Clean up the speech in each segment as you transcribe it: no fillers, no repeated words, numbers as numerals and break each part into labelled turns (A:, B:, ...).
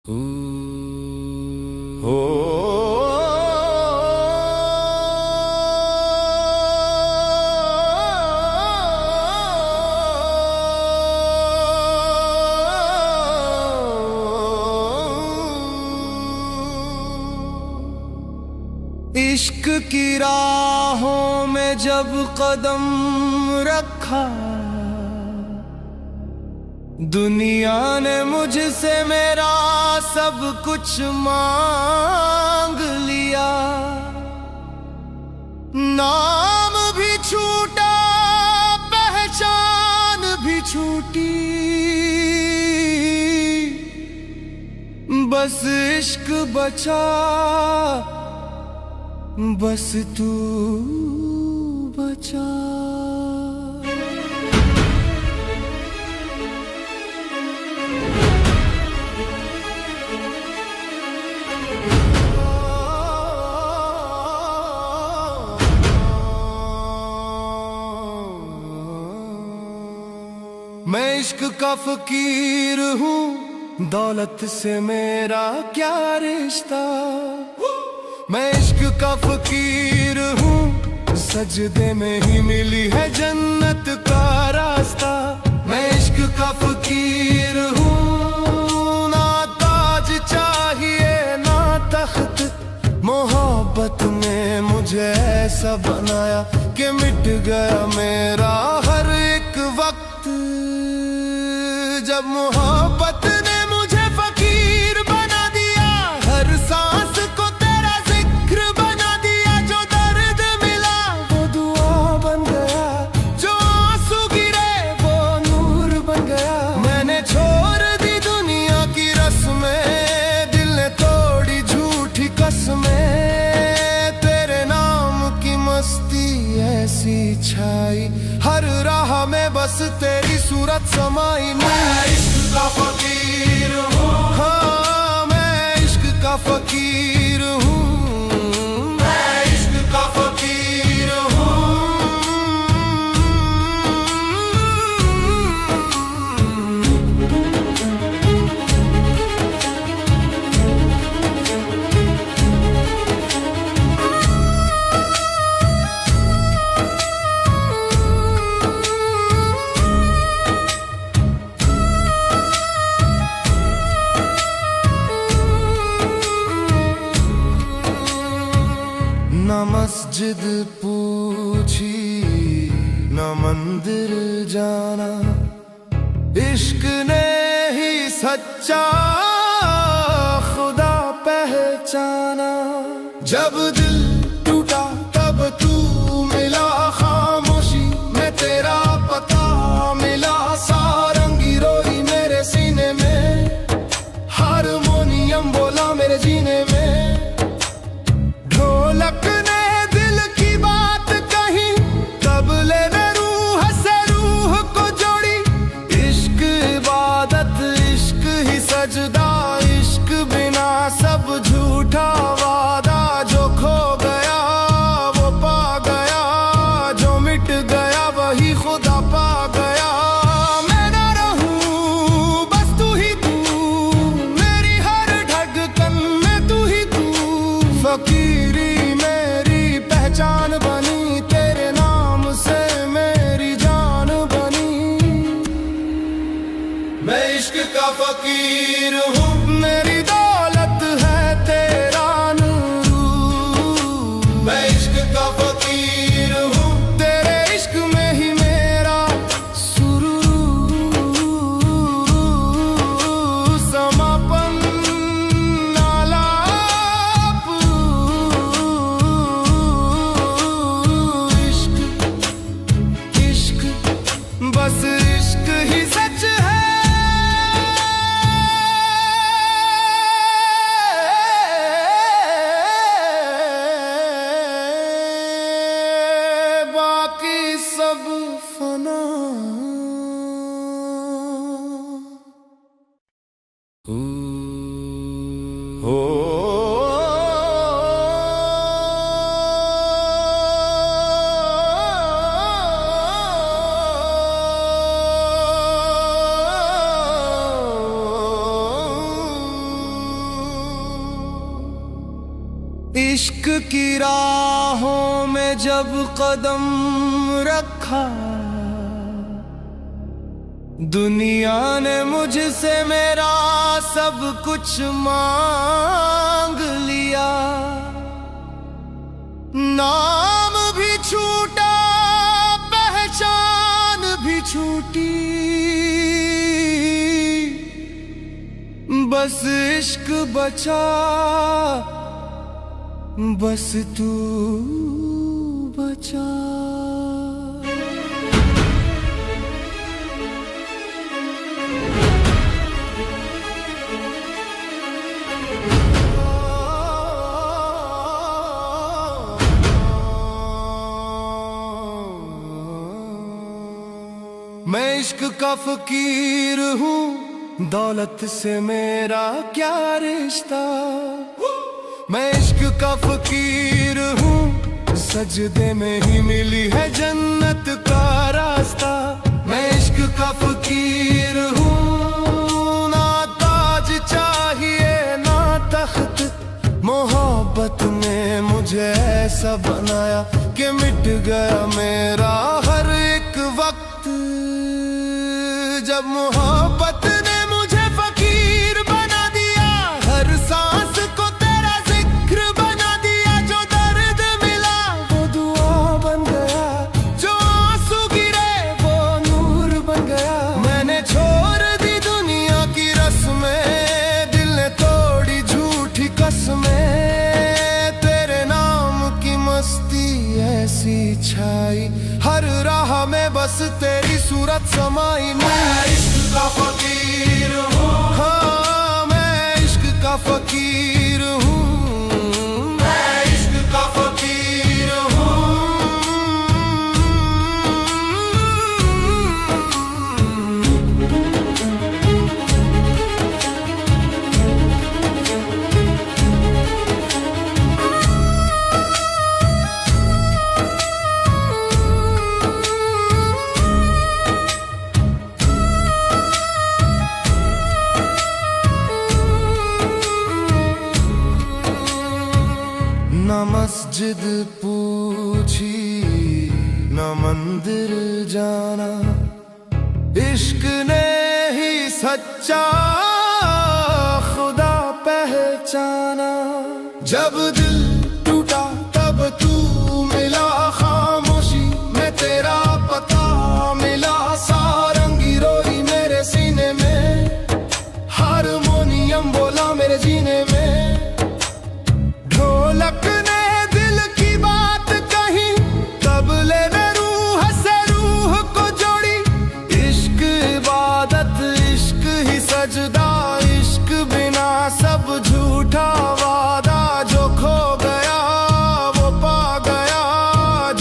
A: इश्क की राहों में जब कदम रखा, दुनिया ने मुझसे मेरा सब कुछ मांग लिया। नाम भी छूटा, पहचान भी छूटी, बस इश्क बचा, बस तू बचा। मैं इश्क का फकीर हूँ, दौलत से मेरा क्या रिश्ता। मैं इश्क का फकीर हूँ, सजदे में ही मिली है जन्नत का रास्ता। मैं इश्क का फकीर हूँ, ना ताज चाहिए ना तख्त, मोहब्बत ने मुझे ऐसा बनाया कि मिट गया मेरा हर एक वक्त। जब मोहब्बत ने मुझे फकीर बना दिया, हर सांस को तेरा जिक्र बना दिया। जो दर्द मिला वो दुआ बन गया, जो आंसू गिरे वो नूर बन गया। मैंने छोड़ दी दुनिया की रस्में, दिल ने तोड़ी झूठी कसमें। तेरे नाम की मस्ती ऐसी छाई, हर राह में बस तेरी सूरत समाई। मैं इश्क का फकीर हूँ, हाँ मैं इश्क का फकीर हूँ, मैं इश्क का फकीर हूँ। न मस्जिद पूछी न मंदिर जाना, इश्क ने ही सच्चा खुदा पहचाना। जब दिल टूटा तब तू मिला, खामोशी में तेरा पता मिला। सारंगी रोई मेरे सीने में, हारमोनियम बोला मेरे जीने में। ढोलक ने दिल की बात कही, तबले ने रूह से रूह को जोड़ी। इश्क इबादत, इश्क ही सजदा, इश्क बिना सब झूठा वादा। जो खो गया वो पा गया, जो मिट गया वही खुदा पा गया। मैं ना रहूं बस तू ही तू, मेरी हर धड़कन में तू ही तू। फकीरी मेरी पहचान बनी, तेरे नाम से मेरी जान बनी। मैं इश्क का फकीर हूँ, मेरी दौलत है तेरा नूर। मैं इश्क का फकीर हूँ, तेरे इश्क में ही मेरा सुरूर। समापन आलाप, इश्क बस इश्क ही सच है। बाकी सब फना। इश्क की राहों में जब कदम रखा, दुनिया ने मुझसे मेरा सब कुछ मांग लिया। नाम भी छूटा, पहचान भी छूटी, बस इश्क बचा, बस तू बचा। मैं इश्क का फकीर हूँ, दौलत से मेरा क्या रिश्ता। मैं इश्क का फकीर हूँ, सजदे में ही मिली है जन्नत का रास्ता। मैं इश्क का फकीर हूँ, ना ताज चाहिए ना तख्त, मोहब्बत ने मुझे ऐसा बनाया कि मिट गया मेरा हर एक वक्त। जब मोहब्बत ने मुझे फकीर बना दिया, हर सांस को तेरा जिक्र बना दिया। जो दर्द मिला वो दुआ बन गया, जो आंसू गिरे वो नूर बन गया। मैंने छोड़ दी दुनिया की रस्में, दिल ने तोड़ी झूठी कसमें। तेरे नाम की मस्ती ऐसी छाई, हर राह में बस तेरी सूरत समाई। मैं इश्क का फकीर हूँ, हाँ मैं इश्क का फकीर हूँ, मैं इश्क का फकीर हूँ। न मस्जिद पूछी न मंदिर जाना, इश्क ने ही सच्चा खुदा पहचाना। जब दिल टूटा तब तू मिला, खामोशी में तेरा पता मिला। सारंगी रोई मेरे सीने में, हारमोनियम बोला मेरे जीने में। ढोलक ने दिल की बात कही, तबले ने रूह से रूह को जोड़ी। इश्क इबादत, इश्क ही सजदा, इश्क बिना सब झूठा वादा। जो खो गया वो पा गया,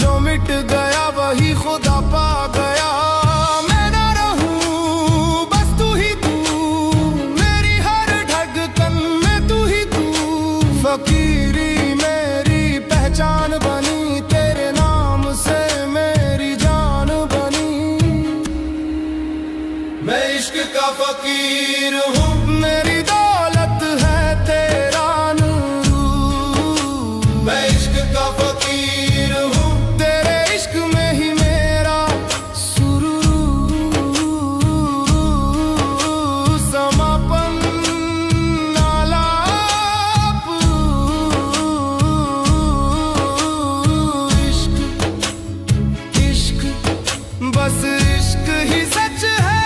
A: जो मिट गया वही खुदा पा गया। मैं ना रहूं बस तू ही तू, मेरी हर धड़कन में तू ही तू। फकीरी मेरी पहचान बनी, तेरे नाम से मेरी जान बनी। मैं इश्क का फकीर हूँ, मेरी दौलत है तेरा नूर। मैं इश्क का फकीर हूँ, तेरे इश्क में ही मेरा सुरूर। समापन आलाप, इश्क बस इश्क ही सच है।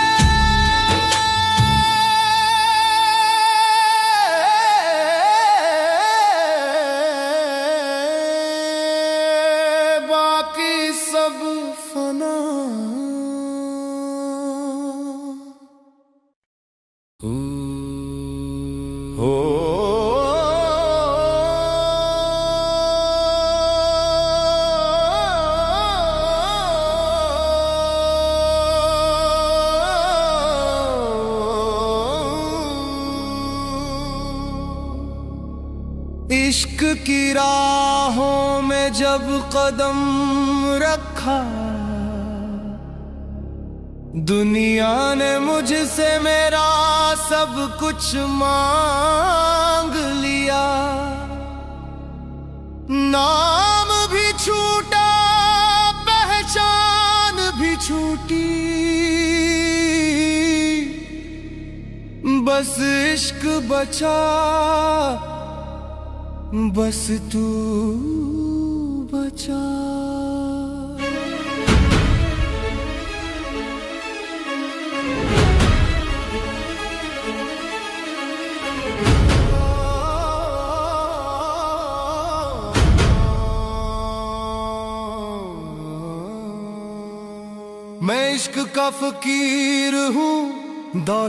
A: बाकी सब फना। हो इश्क की राहों में जब कदम रखा, दुनिया ने मुझसे मेरा सब कुछ मांग लिया। नाम भी छूटा, पहचान भी छूटी, बस इश्क बचा, बस तू बचा। मैं इश्क का फकीर हूँ, दौलत